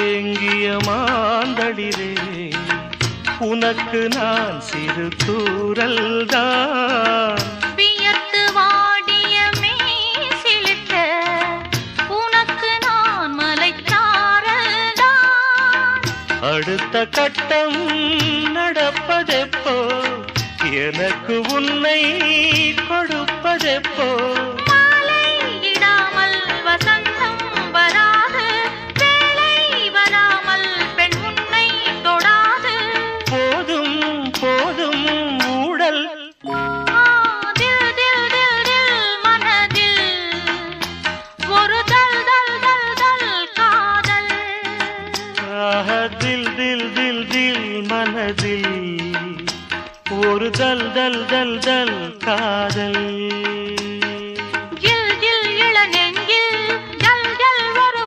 ஏங்கிய மாந்தளிரே உனக்கு நான் சிறு தூரல் தான் வியர்த்து வாடிய மேசிலிட்ட உனக்கு நான் மலைத்தாரல் தான் அடுத்த கட்டம் நடப்பதெப்போ எனக்கு உன்னை கொடுப்பதெப்போ दिल दिल दिल दिल मनदिल ஒரு दल दल दल दल காதல்